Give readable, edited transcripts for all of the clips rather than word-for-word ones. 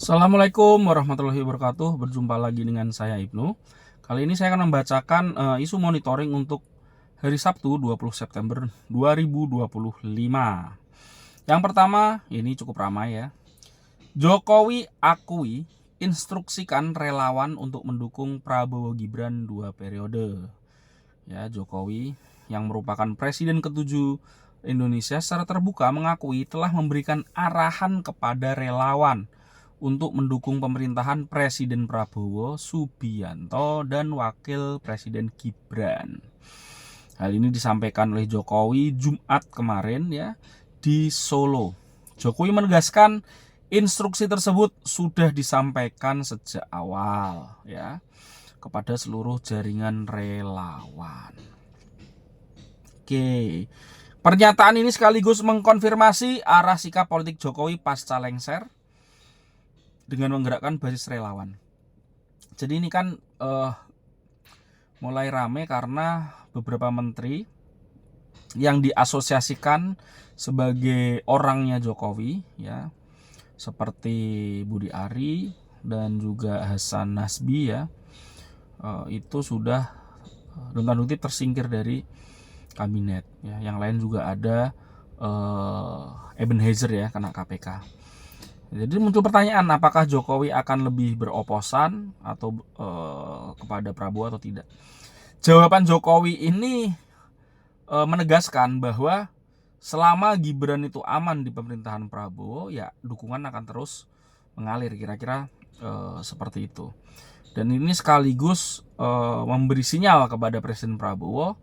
Assalamualaikum warahmatullahi wabarakatuh. Berjumpa lagi dengan saya Ibnu. Kali ini saya akan membacakan isu monitoring untuk hari Sabtu 20 September 2025. Yang pertama, ini cukup ramai ya. Jokowi akui instruksikan relawan untuk mendukung Prabowo Gibran 2 periode. Ya, Jokowi yang merupakan presiden ketujuh Indonesia secara terbuka mengakui telah memberikan arahan kepada relawan untuk mendukung pemerintahan Presiden Prabowo Subianto dan Wakil Presiden Gibran. Hal ini disampaikan oleh Jokowi Jumat kemarin ya di Solo. Jokowi menegaskan instruksi tersebut sudah disampaikan sejak awal ya kepada seluruh jaringan relawan. Oke. Pernyataan ini sekaligus mengkonfirmasi arah sikap politik Jokowi pasca lengser dengan menggerakkan basis relawan. Jadi ini kan mulai rame karena beberapa menteri yang diasosiasikan sebagai orangnya Jokowi ya, seperti Budi Ari dan juga Hasan Nasbi ya, itu sudah rentan kutip tersingkir dari kabinet ya. Yang lain juga ada Ebenezer ya, kena KPK. Jadi muncul pertanyaan, apakah Jokowi akan lebih beroposan atau kepada Prabowo atau tidak? Jawaban Jokowi ini menegaskan bahwa selama Gibran itu aman di pemerintahan Prabowo, ya dukungan akan terus mengalir, kira-kira seperti itu. Dan ini sekaligus memberi sinyal kepada Presiden Prabowo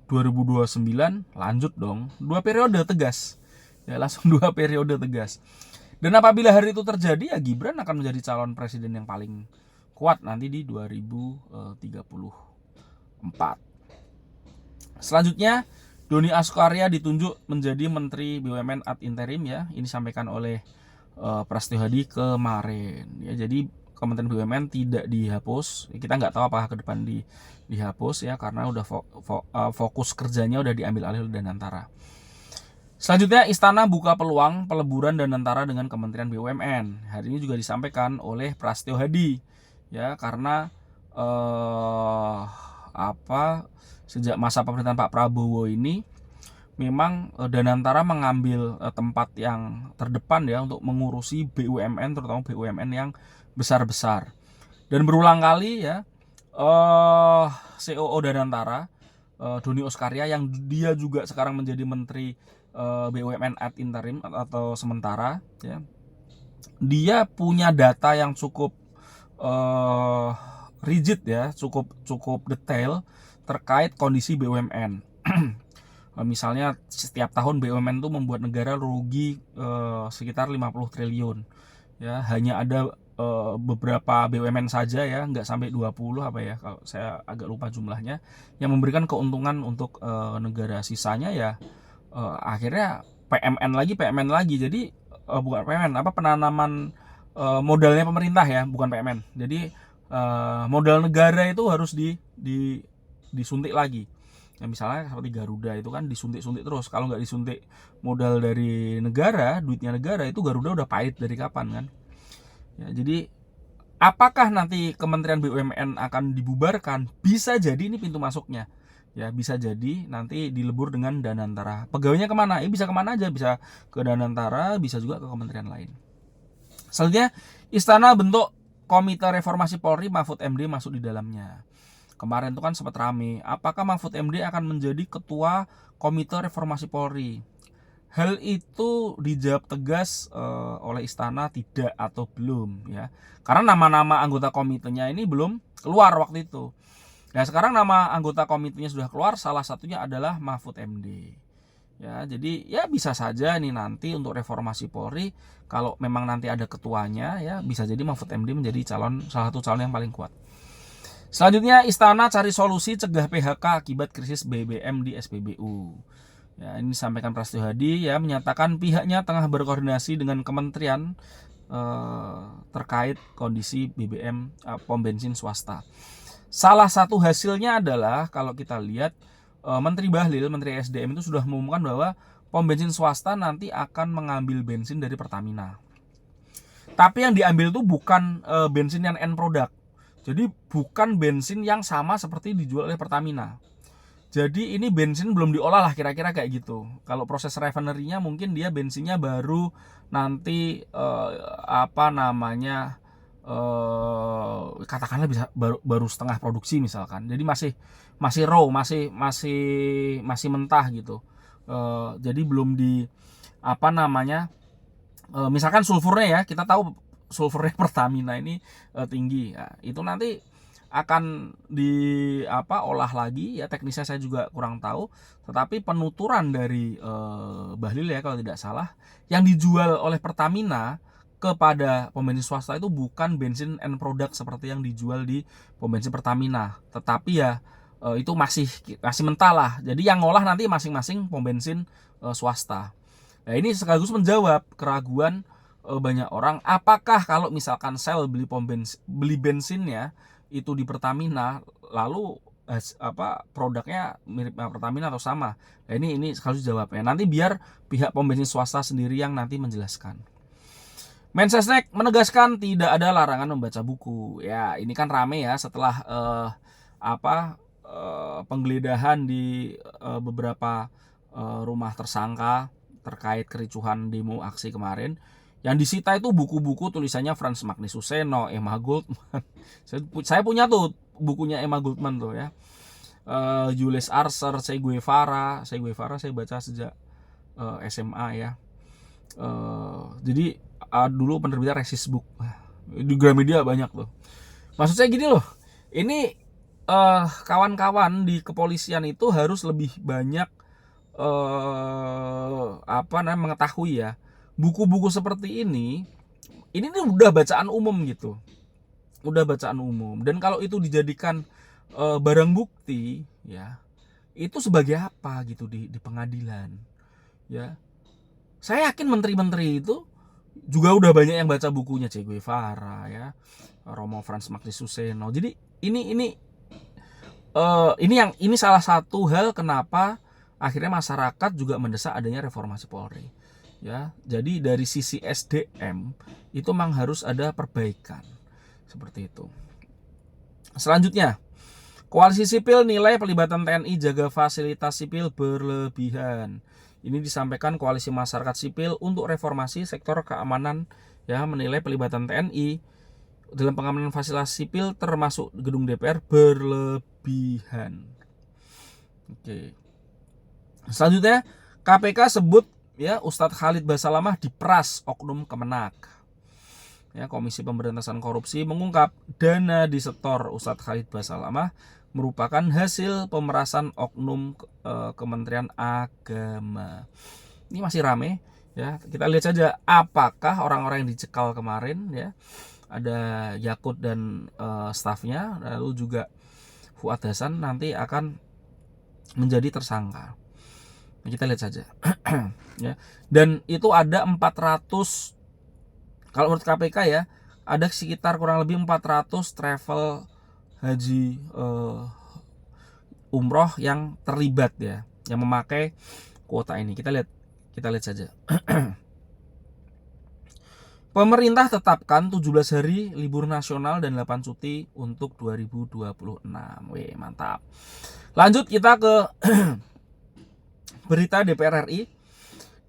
2029 lanjut dong, 2 periode tegas. Ya langsung 2 periode tegas. Dan apabila hari itu terjadi, ya Gibran akan menjadi calon presiden yang paling kuat nanti di 2034. Selanjutnya, Doni Askwarya ditunjuk menjadi Menteri BUMN ad interim ya. Ini disampaikan oleh Prasetyo Hadi kemarin. Ya, jadi Kementerian BUMN tidak dihapus. Kita nggak tahu apakah ke depan dihapus ya, karena udah fokus kerjanya udah diambil alih oleh Danantara. Selanjutnya, Istana buka peluang peleburan Danantara dengan Kementerian BUMN. Hari ini juga disampaikan oleh Prasetyo Hadi, ya karena sejak masa pemerintahan Pak Prabowo ini memang Danantara mengambil tempat yang terdepan ya untuk mengurusi BUMN, terutama BUMN yang besar-besar. Dan berulang kali ya COO Danantara Doni Oskarya yang dia juga sekarang menjadi Menteri BUMN ad interim atau sementara ya, dia punya data yang cukup rigid ya, cukup detail terkait kondisi BUMN. Misalnya setiap tahun BUMN itu membuat negara rugi sekitar 50 triliun ya, hanya ada beberapa BUMN saja ya, nggak sampai 20 apa ya, kalau saya agak lupa jumlahnya, yang memberikan keuntungan untuk negara. Sisanya ya akhirnya PMN lagi. Jadi bukan PMN, penanaman modalnya pemerintah ya, bukan PMN. Jadi modal negara itu harus disuntik lagi. Ya, misalnya seperti Garuda itu kan disuntik-suntik terus. Kalau nggak disuntik modal dari negara, duitnya negara, itu Garuda udah pahit dari kapan kan. Ya, jadi apakah nanti Kementerian BUMN akan dibubarkan? Bisa jadi ini pintu masuknya. Ya, bisa jadi nanti dilebur dengan Danantara. Pegawainya kemana? Bisa kemana aja, bisa ke Danantara, bisa juga ke kementerian lain. Selanjutnya, Istana bentuk Komite Reformasi Polri, Mahfud MD masuk di dalamnya. Kemarin itu kan sempat rame, apakah Mahfud MD akan menjadi ketua Komite Reformasi Polri? Hal itu dijawab tegas oleh Istana tidak atau belum ya. Karena nama-nama anggota komitenya ini belum keluar waktu itu. Nah, sekarang nama anggota komitenya sudah keluar, salah satunya adalah Mahfud MD. Ya, jadi ya bisa saja nih nanti untuk reformasi Polri, kalau memang nanti ada ketuanya ya, bisa jadi Mahfud MD menjadi salah satu calon yang paling kuat. Selanjutnya, Istana cari solusi cegah PHK akibat krisis BBM di SPBU. Ya, ini disampaikan Prasetyo Hadi ya, menyatakan pihaknya tengah berkoordinasi dengan kementerian terkait kondisi BBM pom bensin swasta. Salah satu hasilnya adalah kalau kita lihat Menteri Bahlil, Menteri SDM itu sudah mengumumkan bahwa pom bensin swasta nanti akan mengambil bensin dari Pertamina. Tapi yang diambil tuh bukan bensin yang end product. Jadi bukan bensin yang sama seperti dijual oleh Pertamina. Jadi ini bensin belum diolah lah, kira-kira kayak gitu. Kalau proses refinery-nya mungkin dia bensinnya baru nanti apa namanya, katakanlah bisa baru setengah produksi misalkan. Jadi masih raw, masih mentah gitu. Jadi belum di apa namanya, misalkan sulfurnya ya, kita tahu sulfurnya Pertamina ini tinggi. Nah, itu nanti akan di apa olah lagi ya, teknisnya saya juga kurang tahu, tetapi penuturan dari Bahlil ya kalau tidak salah, yang dijual oleh Pertamina kepada pom bensin swasta itu bukan bensin end product seperti yang dijual di pom bensin Pertamina, tetapi ya itu masih mentah lah. Jadi yang ngolah nanti masing-masing pom bensin swasta. Nah, ini sekaligus menjawab keraguan banyak orang, apakah kalau misalkan Shell beli bensinnya itu di Pertamina, lalu produknya mirip Pertamina atau sama? Nah, ini sekaligus jawabnya. Nanti biar pihak pom bensin swasta sendiri yang nanti menjelaskan. Mensesnek menegaskan tidak ada larangan membaca buku. Ya, ini kan rame ya setelah penggeledahan di beberapa rumah tersangka terkait kericuhan demo aksi kemarin. Yang disita itu buku-buku tulisannya Frans Magnus Suseno, Emma Goldman. Saya punya tuh bukunya Emma Goldman tuh ya. Julius Archer, Che Guevara saya baca sejak SMA ya. Jadi dulu penerbitnya Resist Book. Di Gramedia banyak tuh. Maksud saya gini loh. Ini kawan-kawan di kepolisian itu harus lebih banyak mengetahui ya, buku-buku seperti ini nih udah bacaan umum gitu, dan kalau itu dijadikan barang bukti ya, itu sebagai apa gitu di pengadilan ya. Saya yakin menteri-menteri itu juga udah banyak yang baca bukunya Che Guevara ya, Romo Frans Magnus Suseno. Jadi ini salah satu hal kenapa akhirnya masyarakat juga mendesak adanya reformasi Polri. Ya, jadi dari sisi SDM itu memang harus ada perbaikan seperti itu. Selanjutnya, koalisi sipil nilai pelibatan TNI jaga fasilitas sipil berlebihan. Ini disampaikan koalisi masyarakat sipil untuk reformasi sektor keamanan ya, menilai pelibatan TNI dalam pengamanan fasilitas sipil termasuk gedung DPR berlebihan. Oke. Selanjutnya, KPK sebut ya Ustadz Khalid Basalamah diperas oknum Kemenak. Ya, Komisi Pemberantasan Korupsi mengungkap dana disetor Ustadz Khalid Basalamah merupakan hasil pemerasan oknum Kementerian Agama. Ini masih rame ya. Kita lihat saja apakah orang-orang yang dicekal kemarin ya, ada Yakut dan stafnya, lalu juga Fuad Hasan nanti akan menjadi tersangka. Kita lihat saja. Ya. Dan itu ada 400, kalau menurut KPK ya, ada sekitar kurang lebih 400 travel haji umroh yang terlibat ya, yang memakai kuota ini. Kita lihat saja. Pemerintah tetapkan 17 hari libur nasional dan 8 cuti untuk 2026. Wih, mantap. Lanjut kita ke berita DPR RI.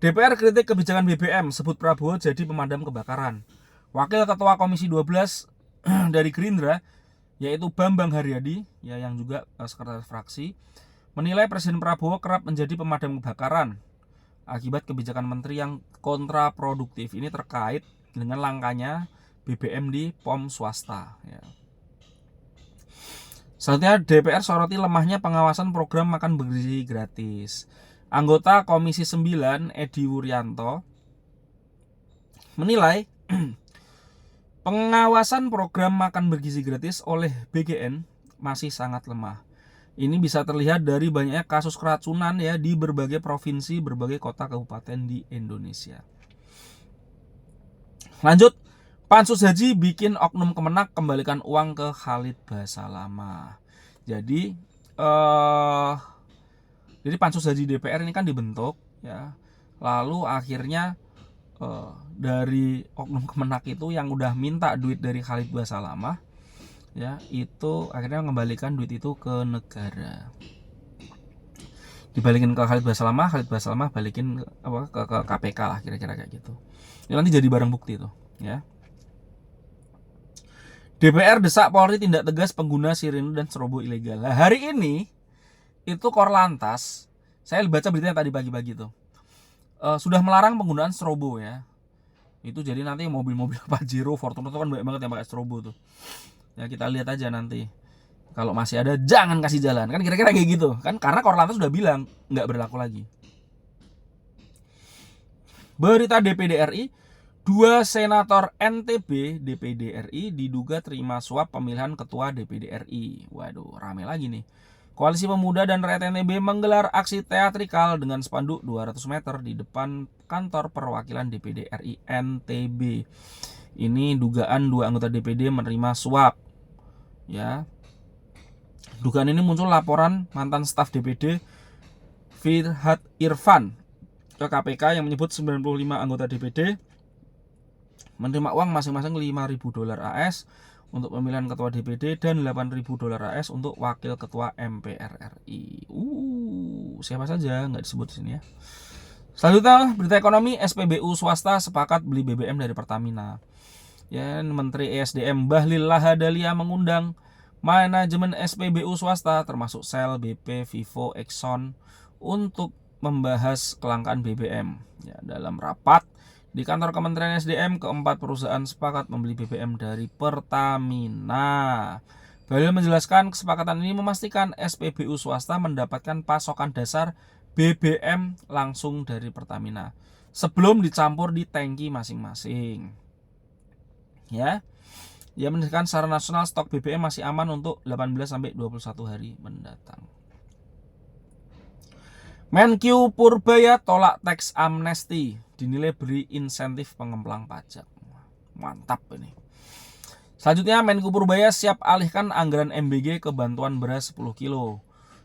DPR kritik kebijakan BBM, sebut Prabowo jadi pemadam kebakaran. Wakil Ketua Komisi 12 dari Gerindra, yaitu Bambang Haryadi, ya, yang juga sekretaris fraksi, menilai Presiden Prabowo kerap menjadi pemadam kebakaran akibat kebijakan menteri yang kontraproduktif. Ini terkait dengan langkanya BBM di POM swasta. Ya. Selanjutnya, DPR soroti lemahnya pengawasan program makan bergizi gratis. Anggota Komisi 9 Edi Wuryanto menilai pengawasan program makan bergizi gratis oleh BGN masih sangat lemah. Ini bisa terlihat dari banyaknya kasus keracunan ya di berbagai provinsi, berbagai kota kabupaten di Indonesia. Lanjut, Pansus Haji bikin oknum Kemenak kembalikan uang ke Khalid Basalamah. Jadi Pansus Haji DPR ini kan dibentuk ya. Lalu akhirnya dari oknum Kemenak itu yang udah minta duit dari Khalid Basalamah, ya itu akhirnya mengembalikan duit itu ke negara, dibalikin ke Khalid Basalamah balikin ke KPK lah, kira-kira kayak gitu. Ini nanti jadi barang bukti tuh, ya. DPR desak Polri tindak tegas pengguna sirine dan strobo ilegal. Nah, hari ini itu Korlantas, saya baca beritanya tadi pagi-pagi tuh, sudah melarang penggunaan strobo, ya. Itu jadi nanti mobil-mobil Pajero, Fortuner itu kan banyak banget yang pakai strobo tuh. Ya kita lihat aja nanti. Kalau masih ada jangan kasih jalan. Kan kira-kira kayak gitu. Kan karena Korlantas sudah bilang nggak berlaku lagi. Berita DPD RI, 2 senator NTB DPD RI diduga terima suap pemilihan ketua DPD RI. Waduh, rame lagi nih. Koalisi Pemuda dan Rakyat NTB menggelar aksi teatrikal dengan spanduk 200 meter di depan kantor perwakilan DPD RI NTB. Ini dugaan 2 anggota DPD menerima suap. Ya. Dugaan ini muncul laporan mantan staf DPD Firhat Irfan ke KPK yang menyebut 95 anggota DPD menerima uang masing-masing $5.000 AS untuk pemilihan ketua DPD dan $8.000 AS untuk wakil ketua MPR RI. Siapa saja nggak disebut di sini, ya. Selanjutnya berita ekonomi, SPBU swasta sepakat beli BBM dari Pertamina. Ya, Menteri ESDM Bahlil Lahadalia mengundang manajemen SPBU swasta termasuk Shell, BP, Vivo, Exxon untuk membahas kelangkaan BBM. Ya, dalam rapat di kantor Kementerian SDM, keempat perusahaan sepakat membeli BBM dari Pertamina. Bahlil menjelaskan kesepakatan ini memastikan SPBU swasta mendapatkan pasokan dasar BBM langsung dari Pertamina sebelum dicampur di tangki masing-masing. Ya. Ia menjelaskan secara nasional stok BBM masih aman untuk 18-21 hari mendatang. Menkyu Purbaya tolak teks amnesti, dinilai beri insentif pengemplang pajak. Mantap ini. Selanjutnya, Menku Purbaya siap alihkan anggaran MBG ke bantuan beras 10 kilo.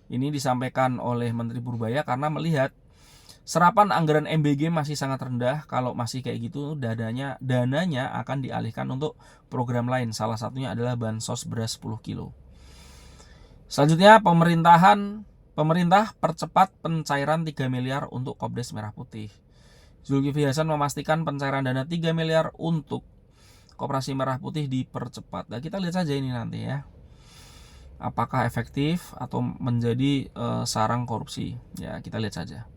Ini disampaikan oleh Menteri Purbaya karena melihat serapan anggaran MBG masih sangat rendah. Kalau masih kayak gitu, dananya akan dialihkan untuk program lain. Salah satunya adalah bansos beras 10 kilo. Selanjutnya, pemerintah percepat pencairan 3 miliar untuk Kopdes Merah Putih. Zulkifli Hasan memastikan pencairan dana 3 miliar untuk Koperasi Merah Putih dipercepat. Nah, kita lihat saja ini nanti, ya. Apakah efektif atau menjadi sarang korupsi? Ya, kita lihat saja.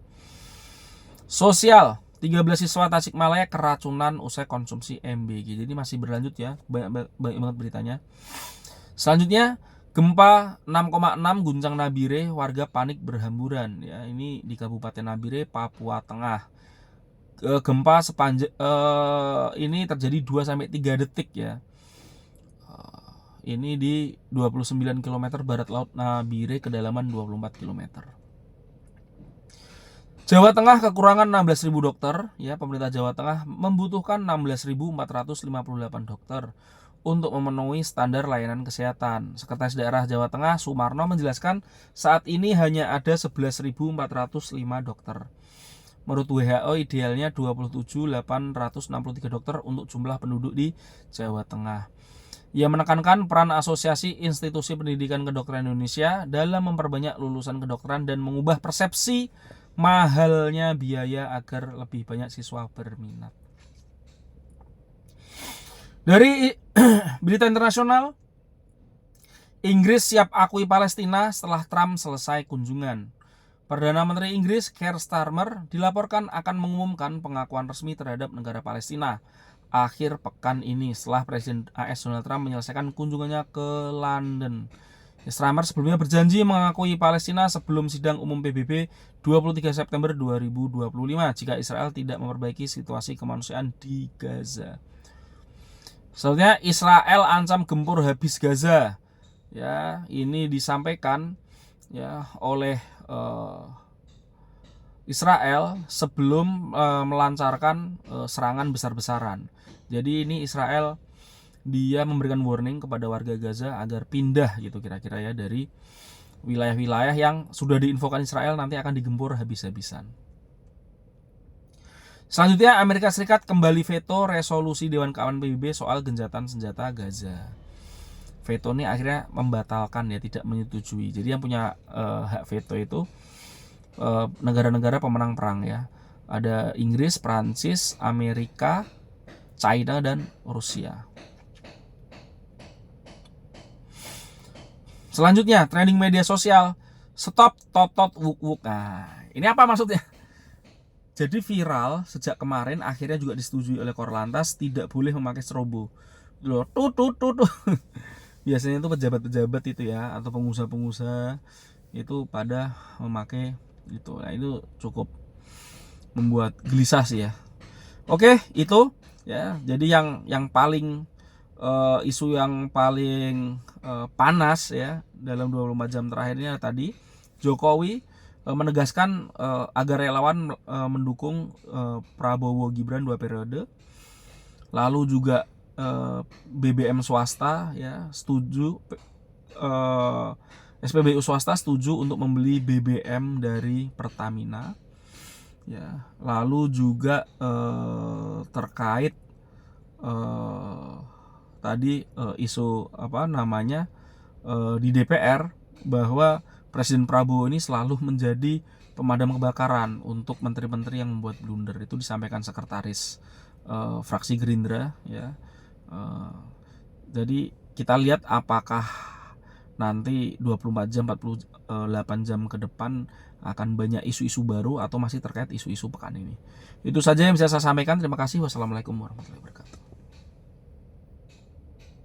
Sosial, 13 siswa Tasikmalaya keracunan usai konsumsi MBG. Jadi masih berlanjut, ya. Banyak banget beritanya. Selanjutnya, gempa 6,6 guncang Nabire, warga panik berhamburan. Ya, ini di Kabupaten Nabire, Papua Tengah. Gempa sepanjang ini terjadi 2-3 detik, ya. Ini di 29 km barat laut Nabire, kedalaman 24 km. Jawa Tengah kekurangan 16.000 dokter, ya. Pemerintah Jawa Tengah membutuhkan 16.458 dokter untuk memenuhi standar layanan kesehatan. Sekretaris Daerah Jawa Tengah Sumarno menjelaskan saat ini hanya ada 11.405 dokter. Menurut WHO idealnya 27.863 dokter untuk jumlah penduduk di Jawa Tengah. Ia menekankan peran Asosiasi Institusi Pendidikan Kedokteran Indonesia dalam memperbanyak lulusan kedokteran dan mengubah persepsi mahalnya biaya agar lebih banyak siswa berminat. Dari berita internasional, Inggris siap akui Palestina setelah Trump selesai kunjungan. Perdana Menteri Inggris Keir Starmer dilaporkan akan mengumumkan pengakuan resmi terhadap negara Palestina akhir pekan ini setelah Presiden AS Donald Trump menyelesaikan kunjungannya ke London. Starmer sebelumnya berjanji mengakui Palestina sebelum sidang umum PBB 23 September 2025 jika Israel tidak memperbaiki situasi kemanusiaan di Gaza. Selanjutnya, Israel ancam gempur habis Gaza. Ya, ini disampaikan, ya, oleh Israel sebelum melancarkan serangan besar-besaran. Jadi ini Israel dia memberikan warning kepada warga Gaza agar pindah gitu kira-kira, ya, dari wilayah-wilayah yang sudah diinfokan Israel nanti akan digempur habis-habisan. Selanjutnya, Amerika Serikat kembali veto resolusi Dewan Keamanan PBB soal gencatan senjata Gaza. Veto ini akhirnya membatalkan ya, tidak menyetujui. Jadi yang punya hak veto itu negara-negara pemenang perang ya. Ada Inggris, Prancis, Amerika, China, dan Rusia. Selanjutnya, trending media sosial. Stop totot wuk wuk. Nah, ini apa maksudnya? Jadi viral sejak kemarin, akhirnya juga disetujui oleh Korlantas tidak boleh memakai strobo. Loh, tut. Biasanya itu pejabat-pejabat itu ya, atau pengusaha-pengusaha itu pada memakai itu. Nah, itu cukup membuat gelisah sih ya. Oke, itu ya. Jadi yang paling isu yang paling panas ya dalam 24 jam terakhirnya tadi, Jokowi menegaskan agar relawan mendukung Prabowo Gibran 2 periode. Lalu juga BBM swasta ya setuju, SPBU swasta setuju untuk membeli BBM dari Pertamina ya. Lalu juga terkait tadi isu apa namanya di DPR bahwa Presiden Prabowo ini selalu menjadi pemadam kebakaran untuk menteri-menteri yang membuat blunder. Itu disampaikan sekretaris fraksi Gerindra ya. Jadi kita lihat apakah nanti 24 jam 48 jam ke depan akan banyak isu-isu baru atau masih terkait isu-isu pekan ini. Itu saja yang bisa saya sampaikan. Terima kasih. Wassalamualaikum warahmatullahi wabarakatuh.